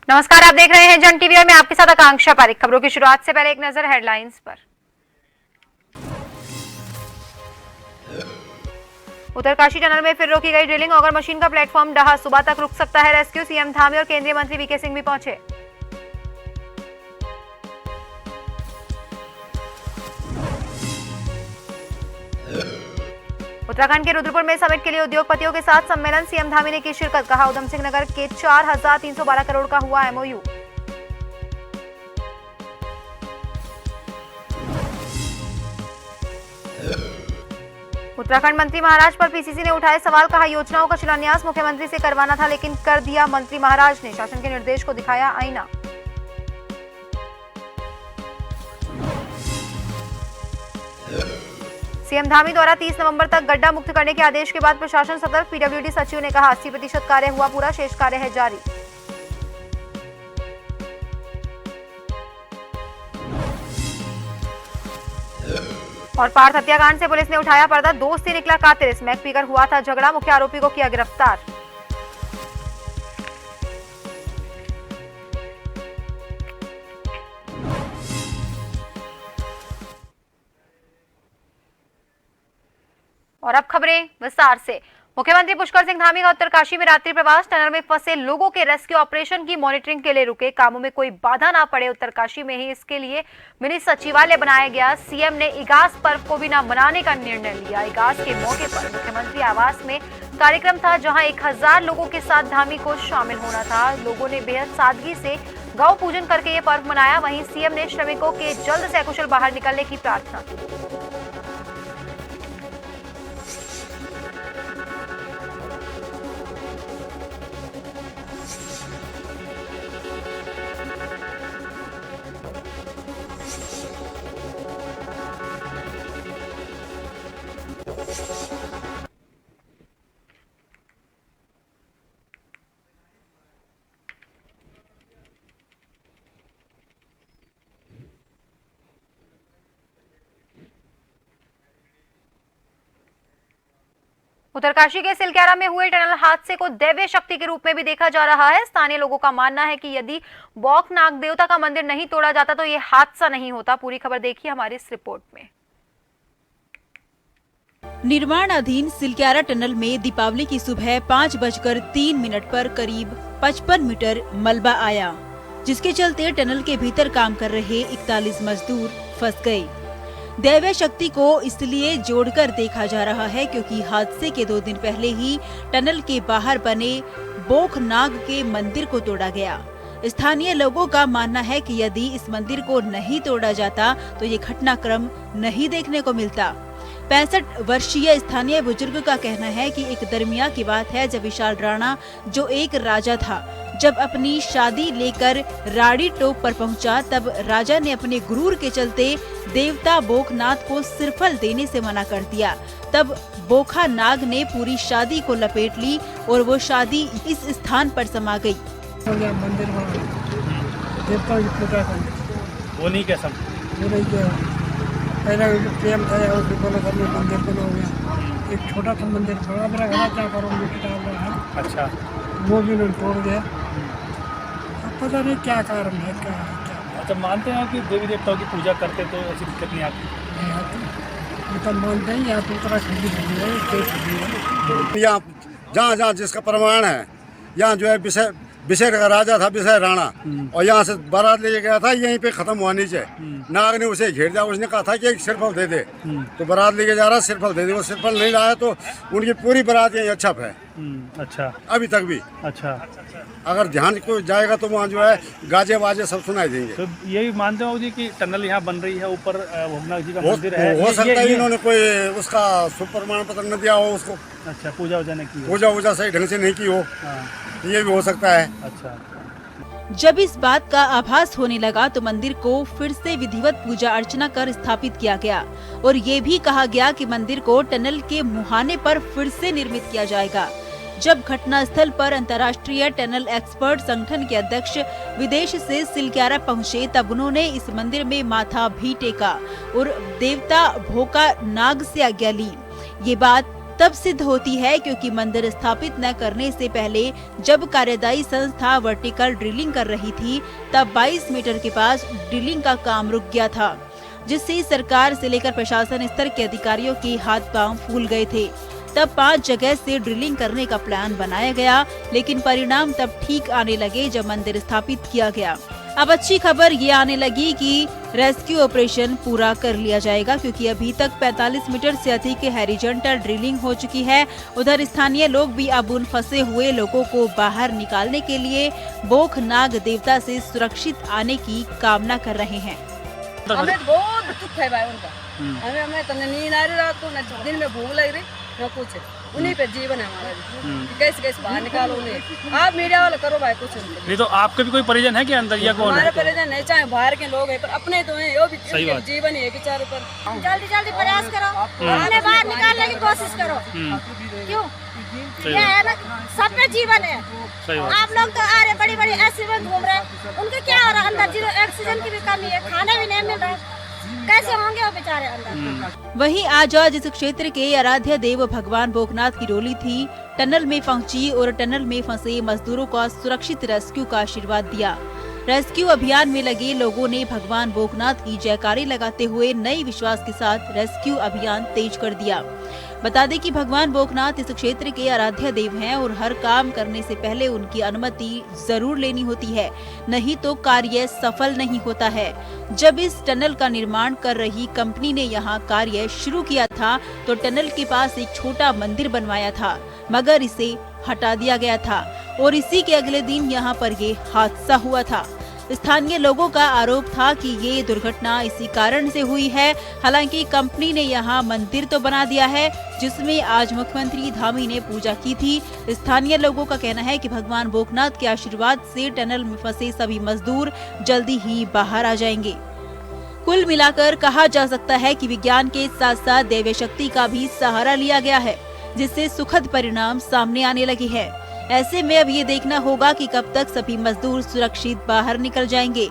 नमस्कार, आप देख रहे हैं जन टीवी और मैं आपके साथ आकांक्षा पारिक। खबरों की शुरुआत से पहले एक नजर हेडलाइंस पर। उत्तरकाशी टनल में फिर रोकी गई ड्रिलिंग, ऑगर मशीन का प्लेटफॉर्म ढहा, सुबह तक रुक सकता है रेस्क्यू। सीएम धामी और केंद्रीय मंत्री वीके सिंह भी पहुंचे। उत्तराखंड के रुद्रपुर में समिट के लिए उद्योगपतियों के साथ सम्मेलन, सीएम धामी ने की शिरकत। कहा, उधम सिंह नगर के 4,312 करोड़ का हुआ एमओयू। उत्तराखंड मंत्री महाराज पर पीसीसी ने उठाए सवाल। कहा, योजनाओं का शिलान्यास मुख्यमंत्री से करवाना था लेकिन कर दिया मंत्री महाराज ने। शासन के निर्देश को दिखाया आईना। सीएम धामी द्वारा 30 नवंबर तक गड्ढा मुक्त करने के आदेश के बाद प्रशासन सतर्क। पीडब्ल्यूडी सचिव ने कहा, 80% कार्य हुआ पूरा, शेष कार्य है जारी। और पार्थ हत्याकांड से पुलिस ने उठाया पर्दा, दोस्त से निकला कातिल। स्मैक पीकर हुआ था झगड़ा, मुख्य आरोपी को किया गिरफ्तार। और अब खबरें विस्तार से। मुख्यमंत्री पुष्कर सिंह धामी का उत्तरकाशी में रात्रि प्रवास, टनल में फंसे लोगों के रेस्क्यू ऑपरेशन की मॉनिटरिंग के लिए रुके। कामों में कोई बाधा ना पड़े, उत्तरकाशी में ही इसके लिए मिनी सचिवालय बनाया गया। सीएम ने इगास पर्व को भी ना मनाने का निर्णय लिया। इगास के मौके पर मुख्यमंत्री आवास में कार्यक्रम था, जहां 1000 लोगों के साथ धामी को शामिल होना था। लोगों ने बेहद सादगी से गौ पूजन करके ये पर्व मनाया। वहीं सीएम ने श्रमिकों के जल्द से अकुशल बाहर निकलने की प्रार्थना की। उत्तरकाशी के सिलक्यारा में हुए टनल हादसे को दैवीय शक्ति के रूप में भी देखा जा रहा है। स्थानीय लोगों का मानना है कि यदि बौख नाग देवता का मंदिर नहीं तोड़ा जाता तो ये हादसा नहीं होता। पूरी खबर देखिए हमारी इस रिपोर्ट में। निर्माणाधीन सिलक्यारा टनल में दीपावली की सुबह 5:03 पर करीब 55 मीटर मलबा आया, जिसके चलते टनल के भीतर काम कर रहे 41 मजदूर फंस गए। दैवीय शक्ति को इसलिए जोड़कर देखा जा रहा है क्योंकि हादसे के 2 दिन पहले ही टनल के बाहर बने बोख नाग के मंदिर को तोड़ा गया। स्थानीय लोगों का मानना है कि यदि इस मंदिर को नहीं तोड़ा जाता तो ये घटनाक्रम नहीं देखने को मिलता। 65 वर्षीय स्थानीय बुजुर्ग का कहना है कि एक दरमिया की बात है जब विशाल राणा, जो एक राजा था, जब अपनी शादी लेकर राड़ी टोप पर पहुंचा, तब राजा ने अपने गुरूर के चलते देवता बोखनाथ को सिरफल देने से मना कर दिया। तब बोखा नाग ने पूरी शादी को लपेट ली और वो शादी इस स्थान पर समा गई। मंदिर देवता की पूजा वो नहीं कैसा पहले प्रेम था, मंदिर बना हो गया। एक छोटा सा मंदिर, बड़ा बड़ा घड़ा क्या करोगे है। अच्छा, वो भी उन्होंने तोड़ दिया। अब पता नहीं क्या कारण है, क्या है। अच्छा, मानते हैं कि देवी देवताओं की पूजा करते तो ऐसी दिक्कत नहीं आती? तो मानते हैं, यहाँ उत्तराखंड है, यहाँ जहाँ जहाँ जिसका प्रमाण है, यहाँ जो है विषय का राजा था, विषय राणा, और यहाँ से बारात ले गया था, यहीं पे खत्म हुआ नीचे। नाग ने उसे घेर दिया, उसने कहा था कि एक सिरफल दे दे, तो बारात लेके जा रहा सिरफल दे दे, वो सिरफल नहीं लाया तो उनकी पूरी बारात यहीं अच्छा है। अच्छा, अभी तक भी। अच्छा, अगर ध्यान को जाएगा तो वहाँ जो है गाजे वाजे सब सुनाई देंगे। तो ये भी मानते हो जी कि टनल यहाँ बन रही है, ऊपर भोगनाथ जी का मंदिर है, हो सकता है इन्होंने कोई उसका प्रमाण पत्र न दिया हो उसको। अच्छा, पूजा वूजा नहीं की, पूजा वूजा सही ढंग से नहीं की हो, ये भी हो सकता है। अच्छा। जब इस बात का आभास होने लगा तो मंदिर को फिर से विधिवत पूजा अर्चना कर स्थापित किया गया और ये भी कहा गया कि मंदिर को टनल के मुहाने पर फिर से निर्मित किया जाएगा। जब घटनास्थल पर अंतर्राष्ट्रीय टनल एक्सपर्ट संगठन के अध्यक्ष विदेश से सिलक्यारा पहुंचे, तब उन्होंने इस मंदिर में माथा भी टेका और देवता भोका नाग से आज्ञा ली। ये बात तब सिद्ध होती है क्योंकि मंदिर स्थापित न करने से पहले जब कार्यदायी संस्था वर्टिकल ड्रिलिंग कर रही थी, तब 22 मीटर के पास ड्रिलिंग का काम रुक गया था, जिससे सरकार से लेकर प्रशासन स्तर के अधिकारियों के हाथ पांव फूल गए थे। तब 5 जगह से ड्रिलिंग करने का प्लान बनाया गया, लेकिन परिणाम तब ठीक आने लगे जब मंदिर स्थापित किया गया। अब अच्छी खबर ये आने लगी कि रेस्क्यू ऑपरेशन पूरा कर लिया जाएगा, क्योंकि अभी तक 45 मीटर से अधिक हैरिजॉन्टल ड्रिलिंग हो चुकी है। उधर स्थानीय लोग भी अब उन फंसे हुए लोगों को बाहर निकालने के लिए बोख नाग देवता से सुरक्षित आने की कामना कर रहे हैं। हमें बहुत दुख है भाई उनका। हमें तो नींद आ रही, रात को न दिन में भूख लग रही न कुछ। उन्हीं पे जीवन है हमारा, कैसे कैसे बाहर निकालो उन्हें। आप मीडिया वाले करो भाई कुछ। नहीं तो आपके भी कोई परिजन है कि अंदर या कौन है? हमारे परिजन नहीं, चाहे बाहर के लोग हैं पर अपने तो हैं, वो भी जीवन है बेचारे पर। जल्दी जल्दी प्रयास करो, उन्हें बाहर निकालने की कोशिश करो। क्यों ये है ना, सब में जीवन है। आप लोग तो आ रहे बड़ी बड़ी ऐसी में घूम रहे, उनके क्या हो रहा है अंदर? ऑक्सीजन की भी कमी है, खाने भी नहीं मिल रहा, कैसे होंगे वो बेचारे अंदर? वहीं आज जिस क्षेत्र के आराध्य देव भगवान भोगनाथ की डोली थी, टनल में पहुंची और टनल में फंसे मजदूरों का सुरक्षित रेस्क्यू का आशीर्वाद दिया। रेस्क्यू अभियान में लगे लोगों ने भगवान भोगनाथ की जयकारी लगाते हुए नए विश्वास के साथ रेस्क्यू अभियान तेज कर दिया। बता दें कि भगवान भोगनाथ इस क्षेत्र के आराध्य देव हैं और हर काम करने से पहले उनकी अनुमति जरूर लेनी होती है, नहीं तो कार्य सफल नहीं होता है। जब इस टनल का निर्माण कर रही कंपनी ने यहाँ कार्य शुरू किया था तो टनल के पास एक छोटा मंदिर बनवाया था, मगर इसे हटा दिया गया था और इसी के अगले दिन यहाँ पर ये हादसा हुआ था। स्थानीय लोगों का आरोप था कि ये दुर्घटना इसी कारण से हुई है। हालांकि कंपनी ने यहाँ मंदिर तो बना दिया है, जिसमें आज मुख्यमंत्री धामी ने पूजा की थी। स्थानीय लोगों का कहना है कि भगवान भोगनाथ के आशीर्वाद से टनल में फंसे सभी मजदूर जल्दी ही बाहर आ जाएंगे। कुल मिलाकर कहा जा सकता है कि विज्ञान के साथ साथ दैवीय शक्ति का भी सहारा लिया गया है, जिससे सुखद परिणाम सामने आने लगे हैं। ऐसे में अब ये देखना होगा कि कब तक सभी मजदूर सुरक्षित बाहर निकल जाएंगे।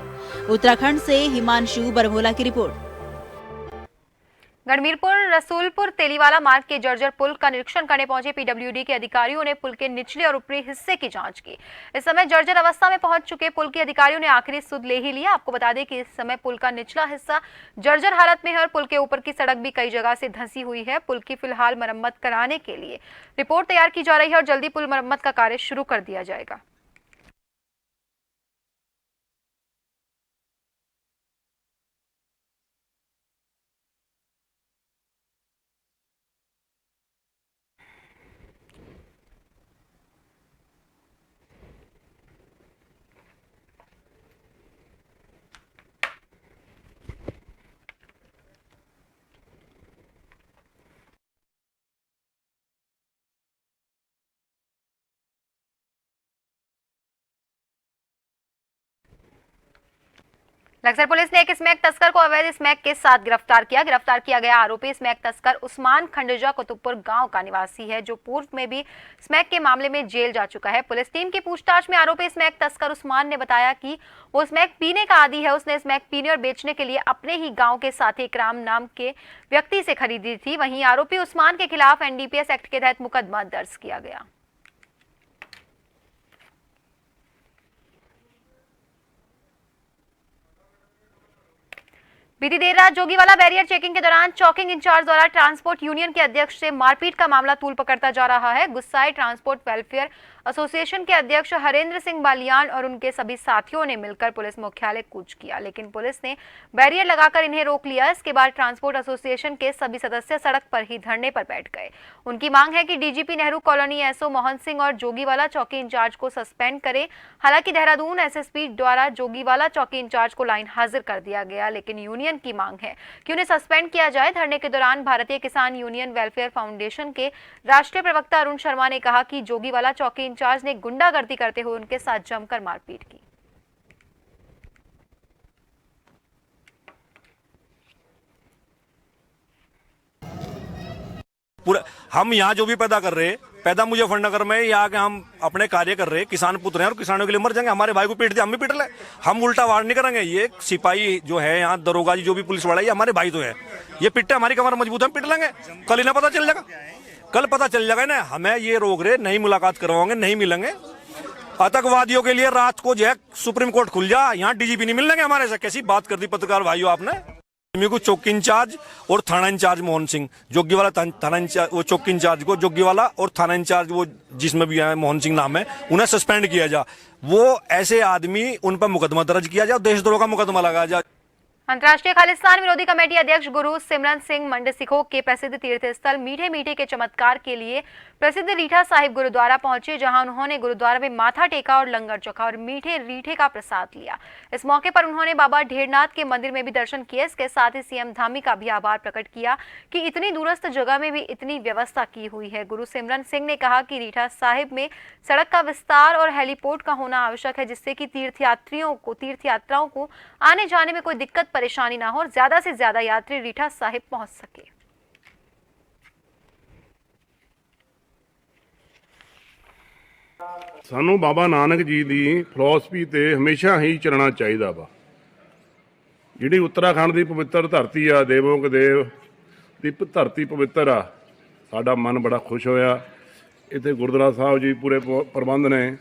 उत्तराखंड से हिमांशु बरमोला की रिपोर्ट। गढ़मीरपुर रसूलपुर तेलीवाला मार्ग के जर्जर पुल का निरीक्षण करने पहुंचे पीडब्ल्यूडी के अधिकारियों ने पुल के निचले और ऊपरी हिस्से की जांच की। इस समय जर्जर अवस्था में पहुंच चुके पुल के अधिकारियों ने आखिरी सुध ले ही लिया। आपको बता दें कि इस समय पुल का निचला हिस्सा जर्जर हालत में है और पुल के ऊपर की सड़क भी कई जगह से धंसी हुई है। पुल की फिलहाल मरम्मत कराने के लिए रिपोर्ट तैयार की जा रही है और जल्दी पुल मरम्मत का कार्य शुरू कर दिया जाएगा। लक्सर पुलिस ने एक स्मैक तस्कर को अवैध स्मैक के साथ गिरफ्तार किया। गिरफ्तार किया गया आरोपी स्मैक तस्कर उस्मान खंडेजा कुतुबपुर गांव का निवासी है, जो पूर्व में भी स्मैक के मामले में जेल जा चुका है। पुलिस टीम की पूछताछ में आरोपी स्मैक तस्कर उस्मान ने बताया कि वो स्मैक पीने का आदी है। उसने स्मैक पीने और बेचने के लिए अपने ही गाँव के साथी इकराम नाम के व्यक्ति से खरीदी थी। वहीं आरोपी उस्मान के खिलाफ NDPS एक्ट के तहत मुकदमा दर्ज किया गया। बीती देर रात जोगीवाला बैरियर चेकिंग के दौरान चौकिंग इंचार्ज द्वारा ट्रांसपोर्ट यूनियन के अध्यक्ष से मारपीट का मामला तूल पकड़ता जा रहा है। गुस्साए ट्रांसपोर्ट वेलफेयर एसोसिएशन के अध्यक्ष हरेंद्र सिंह बालियान और उनके सभी साथियों ने मिलकर पुलिस मुख्यालय कूच किया, लेकिन पुलिस ने बैरियर लगाकर इन्हें रोक लिया। इसके बाद ट्रांसपोर्ट एसोसिएशन के सभी सदस्य सड़क पर ही धरने पर बैठ गए। उनकी मांग है कि DGP Nehru colony SO Mohan Singh और जोगीवाला चौकी इंचार्ज को सस्पेंड करें। हालांकि देहरादून एसएसपी द्वारा जोगीवाला चौकी इंचार्ज को लाइन हाजिर कर दिया गया, लेकिन यूनियन की मांग है कि उन्हें सस्पेंड किया जाए। धरने के दौरान भारतीय किसान यूनियन वेलफेयर फाउंडेशन के राष्ट्रीय प्रवक्ता अरुण शर्मा ने कहा कि जोगीवाला चौकी इंचार्ज ने गुंडागर्दी करते हुए उनके साथ जमकर मारपीट की। पूरा हम यहाँ जो भी पैदा कर रहे हैं, पैदा मुजफ्फरनगर में यहाँ के हम अपने कार्य कर रहे हैं, किसान पुत्र हैं और किसानों के लिए मर जाएंगे। हमारे भाई को पीट दिया, हम भी पीट ले, हम उल्टा वार नहीं करेंगे। ये सिपाही जो है यहाँ, दरोगा जी, जो भी पुलिस वाला है, ये हमारे भाई तो है, ये पिटते, हमारी कमर मजबूत है, हम पिट लेंगे। कल इन्हें पता चल जाएगा, कल पता चल जाएगा ना। हमें ये रोक रहे, नहीं मुलाकात करवाओगे, नहीं मिलेंगे। आतंकवादियों के लिए रात को जो है सुप्रीम कोर्ट खुल जा, यहाँ डीजीपी नहीं मिलेंगे हमारे से। कैसी बात कर दी पत्रकार भाइयों आपने। मेरे को चौकी इंचार्ज और थाना इंचार्ज मोहन सिंह, जोगी वाला थाना इंचार्ज, वो चौकी इंचार्ज को जोगी वाला, और थाना इंचार्ज वो जिसमें भी है मोहन सिंह नाम है, उन्हें सस्पेंड किया जा। वो ऐसे आदमी, उन पर मुकदमा दर्ज किया जाए, देशद्रोह का मुकदमा लगाया जाए। अंतर्राष्ट्रीय खालिस्तान विरोधी कमेटी अध्यक्ष गुरु सिमरन सिंह मंडसिखो के प्रसिद्ध तीर्थ स्थल मीठे मीठे के चमत्कार के लिए प्रसिद्ध रीठा साहिब गुरुद्वारा पहुंचे, जहां उन्होंने गुरुद्वारा में माथा टेका और लंगर चखा और मीठे रीठे का प्रसाद लिया। इस मौके पर उन्होंने बाबा ढेरनाथ के मंदिर में भी दर्शन किए। इसके साथ ही सीएम धामी का भी आभार प्रकट किया कि इतनी दूरस्थ जगह में भी इतनी व्यवस्था की हुई है। गुरु सिमरन सिंह ने कहा कि रीठा साहिब में सड़क का विस्तार और हेलीपोर्ट का होना आवश्यक है, जिससे कि तीर्थयात्राओं को आने जाने में कोई दिक्कत परेशानी ना हो और ज्यादा से ज्यादा यात्री रीठा साहिब पहुंच सके। ਸਾਨੂੰ ਬਾਬਾ ਨਾਨਕ ਜੀ ਦੀ ਫਿਲਾਸਫੀ ਤੇ ਹਮੇਸ਼ਾ ਹੀ ਚੱਲਣਾ ਚਾਹੀਦਾ ਵਾ। ਜਿਹੜੀ ਉੱਤਰਾਖੰਡ ਦੀ ਪਵਿੱਤਰ ਧਰਤੀ ਆ, ਦੇਵੋਂ ਕੇ ਦੇਵ ਦੀ ਧਰਤੀ ਪਵਿੱਤਰ ਆ, ਸਾਡਾ ਮਨ ਬੜਾ ਖੁਸ਼ ਹੋਇਆ। ਇੱਥੇ ਗੁਰਦੁਆਰਾ ਸਾਹਿਬ ਜੀ ਪੂਰੇ ਪ੍ਰਬੰਧ ਨੇ,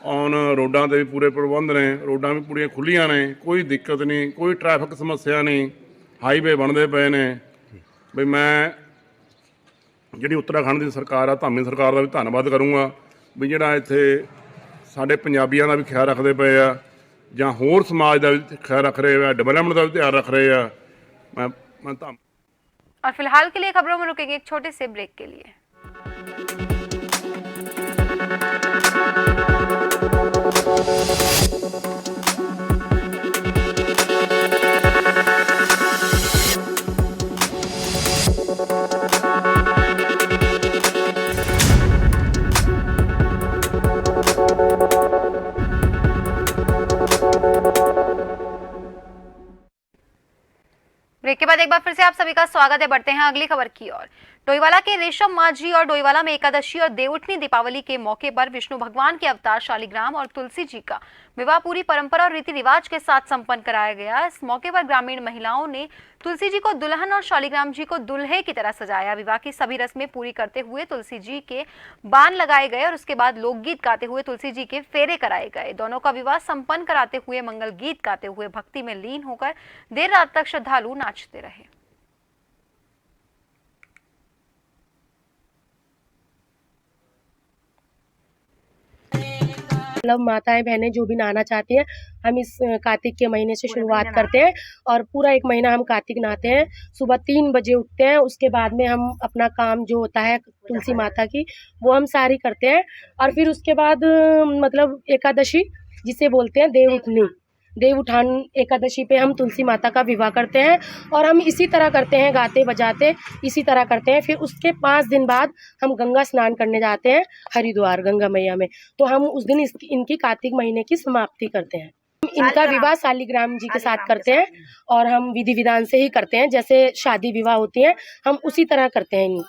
ਔਨ ਰੋਡਾਂ ਤੇ ਵੀ ਪੂਰੇ ਪ੍ਰਬੰਧ ਨੇ, ਰੋਡਾਂ ਵੀ ਪੂਰੀਆਂ ਖੁੱਲੀਆਂ ਨੇ, ਕੋਈ ਦਿੱਕਤ ਨਹੀਂ, ਕੋਈ ਟ੍ਰੈਫਿਕ ਸਮੱਸਿਆ ਨਹੀਂ, ਹਾਈਵੇ ਬਣਦੇ ਪਏ ਨੇ। ਵੀ ਮੈਂ ਜਿਹੜੀ ਉੱਤਰਾਖੰਡ ਦੀ ਸਰਕਾਰ ਆ, ਧਾਮੀ ਸਰਕਾਰ ਦਾ ਵੀ ਧੰਨਵਾਦ ਕਰੂੰਗਾ ਵੀ ਜਿਹੜਾ ਇੱਥੇ ਸਾਡੇ ਪੰਜਾਬੀਆਂ ਦਾ ਵੀ ਖਿਆਲ ਰੱਖਦੇ ਪਏ ਆ, ਜਾਂ ਹੋਰ ਸਮਾਜ ਦਾ ਵੀ ਖਿਆਲ ਰੱਖ ਰਹੇ ਆ, ਡਿਵੈਲਪਮੈਂਟ ਦਾ ਵੀ ਧਿਆਨ ਰੱਖ ਰਹੇ ਆ। मैं और फिलहाल के लिए खबरों में रुकेंगे एक छोटे से ब्रेक के लिए। ब्रेक के बाद एक बार फिर से आप सभी का स्वागत है। बढ़ते हैं अगली खबर की ओर। डोईवाला के रेशम माझी और डोईवाला में एकादशी और देवउठनी दीपावली के मौके पर विष्णु भगवान के अवतार शालिग्राम और तुलसी जी का विवाह पूरी परंपरा और रीति रिवाज के साथ संपन्न कराया गया। इस मौके पर ग्रामीण महिलाओं ने तुलसी जी को दुल्हन और शालिग्राम जी को दुल्हे की तरह सजाया। विवाह की सभी रस्में पूरी करते हुए तुलसी जी के बाण लगाए गए और उसके बाद लोकगीत गाते हुए तुलसी जी के फेरे कराए गए। दोनों का विवाह संपन्न कराते हुए मंगल गीत गाते हुए भक्ति में लीन होकर देर रात तक श्रद्धालु नाचते रहे। मतलब माताएं बहनें जो भी नहाना चाहती हैं, हम इस कार्तिक के महीने से शुरुआत करते हैं और पूरा एक महीना हम कार्तिक नहाते हैं। सुबह 3 बजे उठते हैं, उसके बाद में हम अपना काम जो होता है तुलसी माता की वो हम सारी करते हैं। और फिर उसके बाद मतलब एकादशी जिसे बोलते हैं देव उठान एकादशी पे हम तुलसी माता का विवाह करते हैं और हम इसी तरह करते हैं, गाते बजाते इसी तरह करते हैं। फिर उसके 5 दिन बाद हम गंगा स्नान करने जाते हैं हरिद्वार गंगा मैया में, तो हम उस दिन इनकी कार्तिक महीने की समाप्ति करते हैं। इनका विवाह शालिग्राम जी के साथ करते हैं और हम विधि विधान से ही करते हैं, जैसे शादी विवाह होती है हम उसी तरह करते हैं।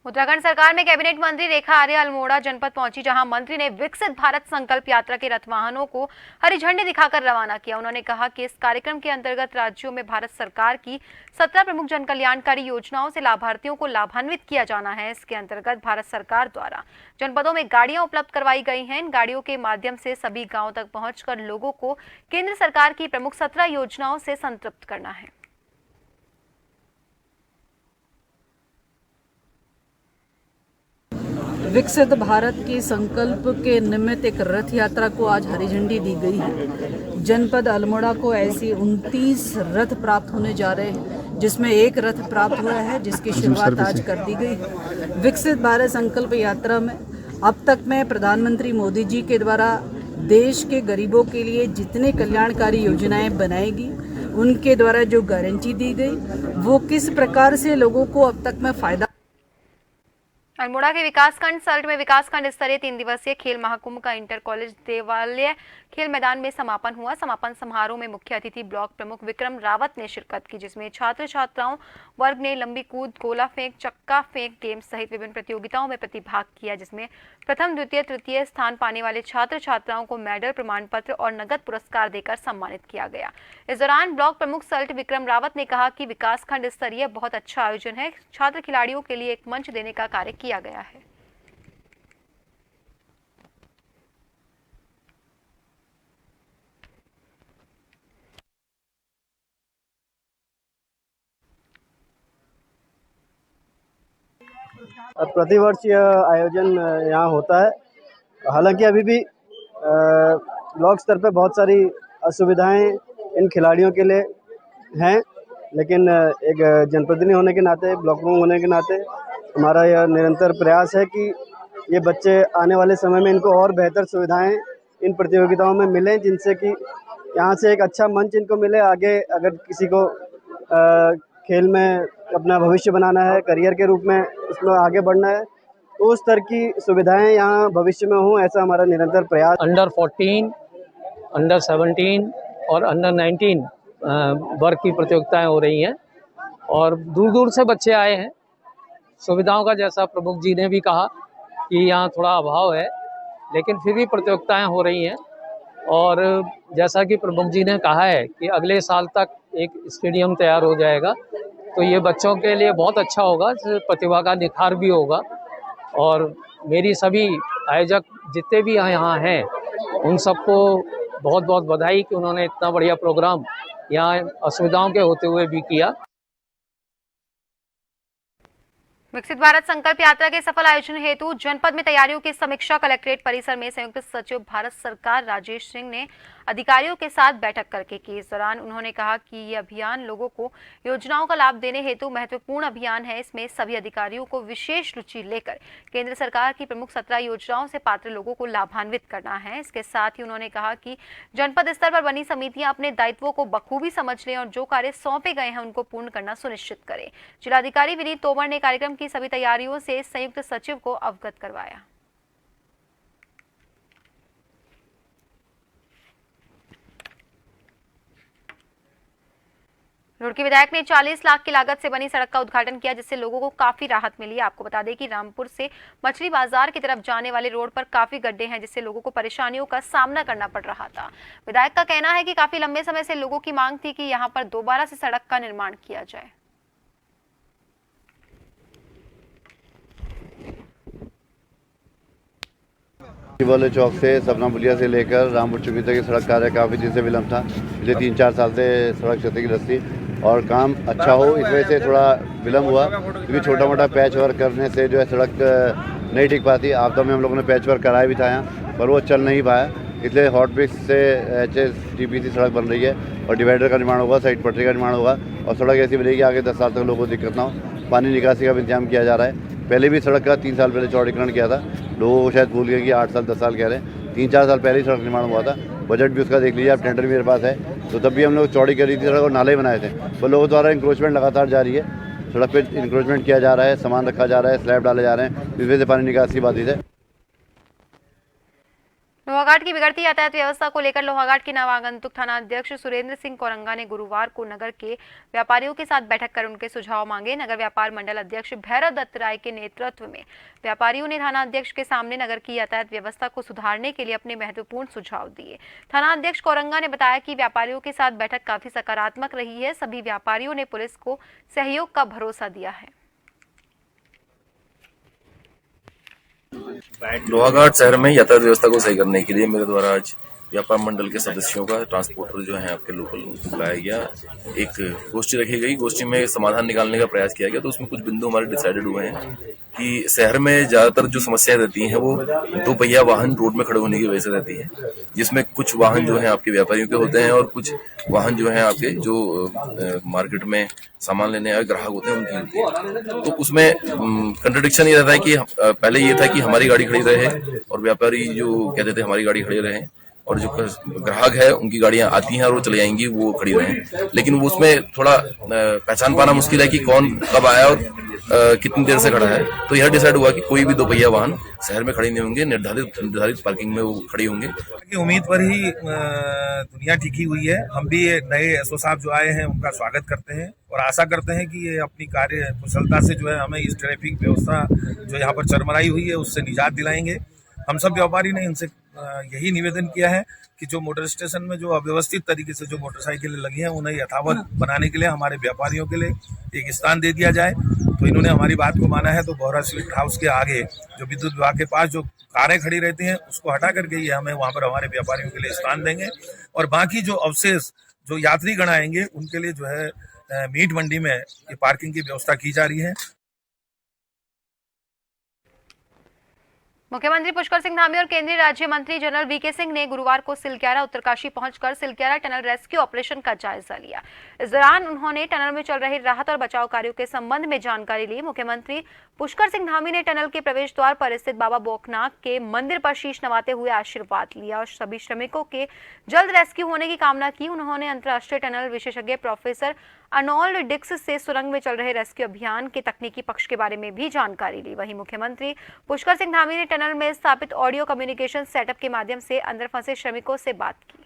उत्तराखंड सरकार में कैबिनेट मंत्री रेखा आर्य अल्मोड़ा जनपद पहुंची, जहां मंत्री ने विकसित भारत संकल्प यात्रा के रथ वाहनों को हरी झंडी दिखाकर रवाना किया। उन्होंने कहा कि इस कार्यक्रम के अंतर्गत राज्यों में भारत सरकार की 17 प्रमुख जन कल्याणकारी योजनाओं से लाभार्थियों को लाभान्वित किया जाना है। इसके अंतर्गत भारत सरकार द्वारा जनपदों में गाड़ियां उपलब्ध करवाई गई हैं। इन गाड़ियों के माध्यम से सभी गाँव तक पहुँचकर लोगों को केंद्र सरकार की प्रमुख 17 योजनाओं से संतृप्त करना है। विकसित भारत के संकल्प के निमित्त एक रथ यात्रा को आज हरी झंडी दी गई है। जनपद अल्मोड़ा को ऐसी 29 रथ प्राप्त होने जा रहे हैं, जिसमें एक रथ प्राप्त हुआ है जिसकी शुरुआत आज कर दी गई। विकसित भारत संकल्प यात्रा में अब तक में प्रधानमंत्री मोदी जी के द्वारा देश के गरीबों के लिए जितने कल्याणकारी योजनाएं बनाएगी, उनके द्वारा जो गारंटी दी गई वो किस प्रकार से लोगों को अब तक में फायदा। अल्मोड़ा के विकासखंड सल्ट में विकासखंड स्तरीय 3 दिवसीय खेल महाकुंभ का इंटर कॉलेज देवालय खेल मैदान में समापन हुआ। समापन समारोह में मुख्य अतिथि ब्लॉक प्रमुख विक्रम रावत ने शिरकत की, जिसमें छात्र छात्राओं वर्ग ने लंबी कूद, गोला फेंक, चक्का फेंक गेम सहित विभिन्न प्रतियोगिताओं में प्रतिभाग किया, जिसमें प्रथम, द्वितीय, तृतीय स्थान पाने वाले छात्र छात्राओं को मेडल, प्रमाण पत्र और नगद पुरस्कार देकर सम्मानित किया गया। इस दौरान ब्लॉक प्रमुख सल्ट विक्रम रावत ने कहा कि विकासखंड स्तरीय बहुत अच्छा आयोजन है, छात्र खिलाड़ियों के लिए एक मंच देने का कार्य किया गया है। प्रतिवर्ष यह आयोजन यहाँ होता है। हालांकि अभी भी ब्लॉक स्तर पर बहुत सारी असुविधाएं इन खिलाड़ियों के लिए हैं, लेकिन एक जनप्रतिनिधि होने के नाते, ब्लॉक प्रमुख होने के नाते हमारा यह निरंतर प्रयास है कि ये बच्चे आने वाले समय में इनको और बेहतर सुविधाएं इन प्रतियोगिताओं में मिलें, जिनसे कि यहाँ से एक अच्छा मंच इनको मिले। आगे अगर किसी को खेल में अपना भविष्य बनाना है, करियर के रूप में उसमें आगे बढ़ना है, तो उस तरह की सुविधाएं यहाँ भविष्य में हों, ऐसा हमारा निरंतर प्रयास। अंडर 14, अंडर 17 और अंडर 19 वर्ग की प्रतियोगिताएं हो रही हैं और दूर दूर से बच्चे आए हैं। सुविधाओं का जैसा प्रमुख जी ने भी कहा कि यहाँ थोड़ा अभाव है, लेकिन फिर भी प्रतियोगिताएं हो रही हैं और जैसा कि प्रमुख जी ने कहा है कि अगले साल तक एक स्टेडियम तैयार हो जाएगा, तो ये बच्चों के लिए बहुत अच्छा होगा, प्रतिभा का निखार भी होगा। और मेरी सभी आयोजक जितने भी यहाँ हैं उन सबको बहुत बहुत बधाई कि उन्होंने इतना बढ़िया प्रोग्राम यहाँ असुविधाओं के होते हुए भी किया। विकसित भारत संकल्प यात्रा के सफल आयोजन हेतु जनपद में तैयारियों की समीक्षा कलेक्ट्रेट परिसर में संयुक्त सचिव भारत सरकार राजेश सिंह ने अधिकारियों के साथ बैठक करके की। इस दौरान उन्होंने कहा कि ये अभियान लोगों को योजनाओं का लाभ देने हेतु महत्वपूर्ण अभियान है। इसमें सभी अधिकारियों को विशेष रुचि लेकर केंद्र सरकार की प्रमुख 17 योजनाओं से पात्र लोगों को लाभान्वित करना है। इसके साथ ही उन्होंने कहा कि जनपद स्तर पर बनी समितियां अपने दायित्वों को बखूबी समझ लें और जो कार्य सौंपे गए हैं उनको पूर्ण करना सुनिश्चित करें। जिलाधिकारी विनीत तोमर ने कार्यक्रम की सभी तैयारियों से संयुक्त सचिव को अवगत करवाया। रुड़की विधायक ने 40 लाख की लागत से बनी सड़क का उद्घाटन किया, जिससे लोगों को काफी राहत मिली। आपको बता दें कि रामपुर से मछली बाजार की तरफ जाने वाले रोड पर काफी गड्ढे हैं, जिससे लोगों को परेशानियों का सामना करना पड़ रहा था। विधायक का कहना है कि काफी लंबे समय से लोगों की मांग थी कि यहां पर दोबारा से सड़क का निर्माण किया जाए। वाले चौक से सपना बुलिया से लेकर रामपुर चौकी तक की सड़क कार्य काफ़ी दिन से विलम्ब था। पिछले 3-4 साल से सड़क क्षतिग्रस्त थी और काम अच्छा हो इस वजह से थोड़ा विलम्ब हुआ, क्योंकि छोटा मोटा पैच वर्क करने से जो है सड़क नहीं टिक पाती। आपदा में हम लोगों ने पैच वर्क कराया भी था यहाँ, पर वो चल नहीं पाया। इसलिए हॉट ब्रिक्स से HSTPC सड़क बन रही है और डिवाइडर का निर्माण होगा, साइड पटरी का निर्माण होगा और सड़क ऐसी बनेगी आगे 10 साल तक लोगों को दिक्कत ना हो। पानी निकासी का भी इंतजाम किया जा रहा है। पहले भी सड़क का 3 साल पहले चौड़ीकरण किया था, लोगों को शायद भूल गए कि 8 साल 10 साल कह रहे हैं। 3-4 साल पहले ही सड़क निर्माण हुआ था। बजट भी उसका देख लीजिए आप, टेंडर मेरे पास है। तो तब भी हम लोग चौड़ी करी थी सड़क और नाले बनाए थे, वो लोगों द्वारा इंक्रोचमेंट लगातार जारी है। सड़क पे इंक्रोचमेंट किया जा रहा है, सामान रखा जा रहा है, स्लैब डाले जा रहे हैं, इस वजह से पानी निकासी बाधित है। लोहाघाट की बिगड़ती यातायात व्यवस्था को लेकर लोहाघाट के नवागंतुक थाना अध्यक्ष सुरेंद्र सिंह कोरंगा ने गुरुवार को नगर के व्यापारियों के साथ बैठक कर उनके सुझाव मांगे। नगर व्यापार मंडल अध्यक्ष भैरव दत्त राय के नेतृत्व में व्यापारियों ने थाना अध्यक्ष के सामने नगर की यातायात व्यवस्था को सुधारने के लिए अपने महत्वपूर्ण सुझाव दिए। थाना अध्यक्ष कोरंगा ने बताया कि व्यापारियों के साथ बैठक काफी सकारात्मक रही है। सभी व्यापारियों ने पुलिस को सहयोग का भरोसा दिया है। लोहाघाट शहर में यातायात व्यवस्था को सही करने के लिए मेरे द्वारा आज व्यापार मंडल के सदस्यों का, ट्रांसपोर्टर जो है आपके लोकल, बुलाया गया। एक गोष्ठी रखी गई, गोष्ठी में समाधान निकालने का प्रयास किया गया। तो उसमें कुछ बिंदु हमारे डिसाइडेड हुए हैं कि शहर में ज्यादातर जो समस्याएं रहती हैं वो 2 पहिया वाहन रोड में खड़े होने की वजह से रहती है, जिसमें कुछ वाहन जो है आपके व्यापारियों के होते हैं और कुछ वाहन जो है आपके जो मार्केट में सामान लेने आए ग्राहक होते हैं उनकी होती है। तो उसमें कंट्रडिक्शन ये रहता है कि पहले ये था कि हमारी गाड़ी खड़ी रहे और व्यापारी जो कहते थे हमारी गाड़ी खड़ी रहे, और जो ग्राहक है उनकी गाड़ियां आती हैं और वो चली जाएंगी, वो खड़ी रहें। लेकिन वो उसमें थोड़ा पहचान पाना मुश्किल है कि कौन कब आया और कितनी देर से खड़ा है। तो यह डिसाइड हुआ कि कोई भी दोपहिया वाहन शहर में खड़े नहीं होंगे, निर्धारित पार्किंग में वो खड़ी होंगे। की उम्मीद पर ही दुनिया टिकी हुई है। हम भी नए एसओ साहब जो आए हैं उनका स्वागत करते हैं और आशा करते हैं कि ये अपनी कार्य कुशलता से जो है हमें इस ट्रैफिक व्यवस्था जो यहाँ पर चरमराई हुई है उससे निजात दिलाएंगे। हम सब व्यापारी ने इनसे यही निवेदन किया है कि जो मोटर स्टेशन में जो अव्यवस्थित तरीके से जो मोटरसाइकिलें लगी हैं उन्हें यथावत बनाने के लिए हमारे व्यापारियों के लिए एक स्थान दे दिया जाए। तो इन्होंने हमारी बात को माना है। तो बोहरा स्वीट हाउस के आगे जो विद्युत विभाग के पास जो कारें खड़ी रहती हैं उसको हटा करके ये हमें वहां पर हमारे व्यापारियों के लिए स्थान देंगे और बाकी जो अवशेष जो यात्रीगण आएंगे उनके लिए जो है मीट मंडी में ये पार्किंग की व्यवस्था की जा रही है। मुख्यमंत्री पुष्कर सिंह धामी और केंद्रीय राज्य मंत्री जनरल वीके सिंह ने गुरुवार को सिलक्यारा उत्तरकाशी पहुंचकर सिलक्यारा टनल रेस्क्यू ऑपरेशन का जायजा लिया। इस दौरान उन्होंने टनल में चल रहे राहत और बचाव कार्यों के संबंध में जानकारी ली। मुख्यमंत्री पुष्कर सिंह धामी ने टनल के प्रवेश द्वार पर स्थित बाबा बोकनाथ के मंदिर पर शीश नवाते हुए आशीर्वाद लिया और सभी श्रमिकों के जल्द रेस्क्यू होने की कामना की। उन्होंने अंतर्राष्ट्रीय टनल विशेषज्ञ प्रोफेसर अर्नोल्ड डिक्स से सुरंग में चल रहे रेस्क्यू अभियान के तकनीकी पक्ष के बारे में भी जानकारी ली। वहीं मुख्यमंत्री पुष्कर सिंह धामी ने टनल में स्थापित ऑडियो कम्युनिकेशन सेटअप के माध्यम से अंदर फंसे श्रमिकों से बात की।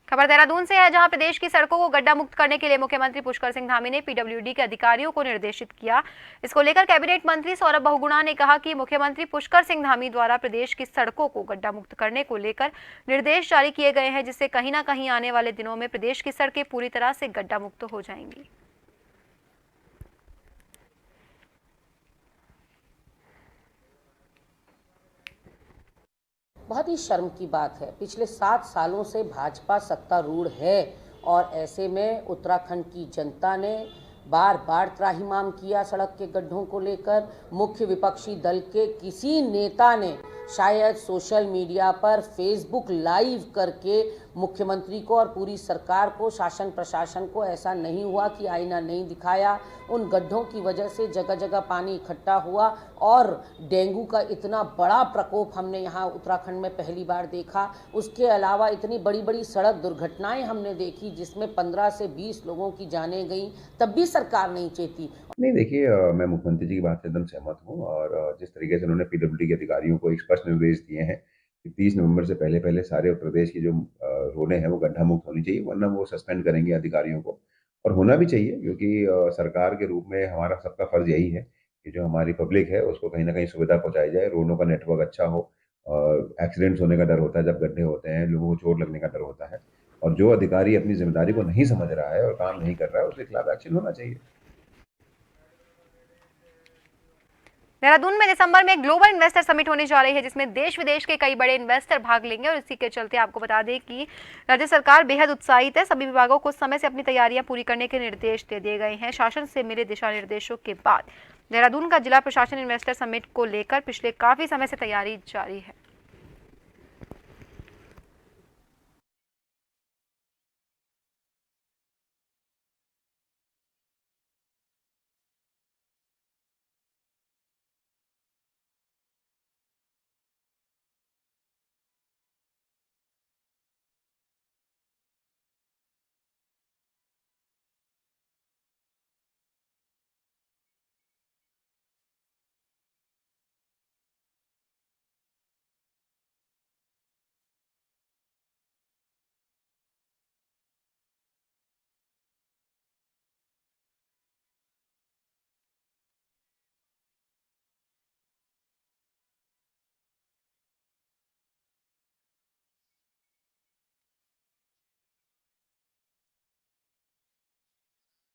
खबर देहरादून से है, जहां प्रदेश की सड़कों को गड्ढा मुक्त करने के लिए मुख्यमंत्री पुष्कर सिंह धामी ने पीडब्ल्यूडी के अधिकारियों को निर्देशित किया। इसको लेकर कैबिनेट मंत्री सौरभ बहुगुणा ने कहा कि मुख्यमंत्री पुष्कर सिंह धामी द्वारा प्रदेश की सड़कों को गड्ढा मुक्त करने को लेकर निर्देश जारी किए गए हैं, जिससे कहीं ना कहीं आने वाले दिनों में प्रदेश की सड़कें पूरी तरह से गड्ढा मुक्त हो जाएंगी। बहुत ही शर्म की बात है, पिछले 7 सालों से भाजपा सत्तारूढ़ है और ऐसे में उत्तराखंड की जनता ने बार बार त्राहिमाम किया सड़क के गड्ढों को लेकर। मुख्य विपक्षी दल के किसी नेता ने शायद सोशल मीडिया पर फेसबुक लाइव करके मुख्यमंत्री को और पूरी सरकार को, शासन प्रशासन को ऐसा नहीं हुआ कि आईना नहीं दिखाया। उन गड्ढों की वजह से जगह जगह पानी इकट्ठा हुआ और डेंगू का इतना बड़ा प्रकोप हमने यहाँ उत्तराखंड में पहली बार देखा। उसके अलावा इतनी बड़ी बड़ी सड़क दुर्घटनाएं हमने देखी जिसमें 15 से 20 लोगों की जानें गई, तब भी सरकार नहीं चेती। नहीं, देखिए, मैं मुख्यमंत्री जी की बात से एकदम सहमत हूँ और जिस तरीके से उन्होंने पीडब्ल्यूडी के अधिकारियों को एक स्पष्ट निर्देश दिए हैं कि 30 नवंबर से पहले सारे उत्तर प्रदेश की जो रोडें हैं वो गड्ढा मुक्त होनी चाहिए, वरना वो सस्पेंड करेंगे अधिकारियों को। और होना भी चाहिए, क्योंकि सरकार के रूप में हमारा सबका फर्ज यही है कि जो हमारी पब्लिक है उसको कहीं ना कहीं सुविधा पहुंचाई जाए, रोडों का नेटवर्क अच्छा हो। एक्सीडेंट्स होने का डर होता है जब गड्ढे होते हैं, लोगों को चोट लगने का डर होता है, और जो अधिकारी अपनी जिम्मेदारी को नहीं समझ रहा है और काम नहीं कर रहा है उसके खिलाफ एक्शन होना चाहिए। देहरादून में दिसंबर में ग्लोबल इन्वेस्टर समिट होने जा रही है, जिसमें देश विदेश के कई बड़े इन्वेस्टर भाग लेंगे और इसी के चलते आपको बता दें कि राज्य सरकार बेहद उत्साहित है। सभी विभागों को समय से अपनी तैयारियां पूरी करने के निर्देश दे दिए गए हैं। शासन से मिले दिशा निर्देशों के बाद देहरादून का जिला प्रशासन इन्वेस्टर समिट को लेकर पिछले काफी समय से तैयारी जारी है।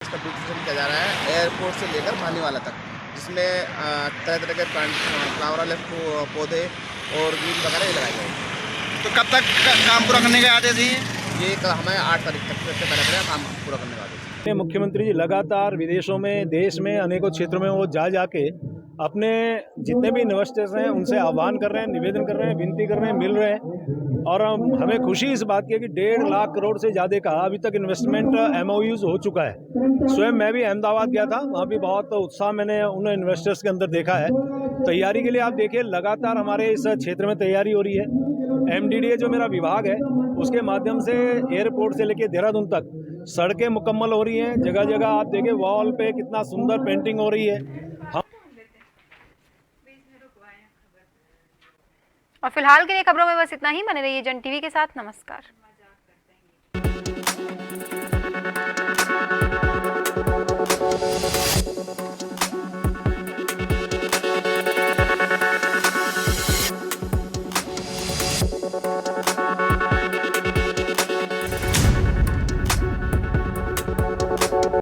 किया जा रहा है एयरपोर्ट से लेकर पानीवाला तक, जिसमें तरह तरह के फ्लावर वाले पौधे और ग्रीन वगैरह लगाए गए। तो कब तक काम पूरा करने के आदेश हैं? ये हमें 8 तारीख तक से पहले काम पूरा करने का आदेश। मुख्यमंत्री जी लगातार विदेशों में, देश में, अनेकों क्षेत्रों में वो जाके अपने जितने भी इन्वेस्टर्स हैं उनसे आह्वान कर रहे हैं, निवेदन कर रहे हैं, विनती कर रहे हैं, मिल रहे हैं और हमें खुशी इस बात की है कि 1.5 लाख करोड़ से ज़्यादा का अभी तक इन्वेस्टमेंट MOUs हो चुका है। स्वयं मैं भी अहमदाबाद गया था, वहाँ भी बहुत उत्साह मैंने उन इन्वेस्टर्स के अंदर देखा है। तैयारी के लिए आप देखिए लगातार हमारे इस क्षेत्र में तैयारी हो रही है। MDDA जो मेरा विभाग है उसके माध्यम से एयरपोर्ट से लेकर देहरादून तक सड़कें मुकम्मल हो रही हैं। जगह जगह आप देखिए वॉल पे कितना सुंदर पेंटिंग हो रही है। और फिलहाल के लिए खबरों में बस इतना ही। बने रहिए जन टीवी के साथ। नमस्कार।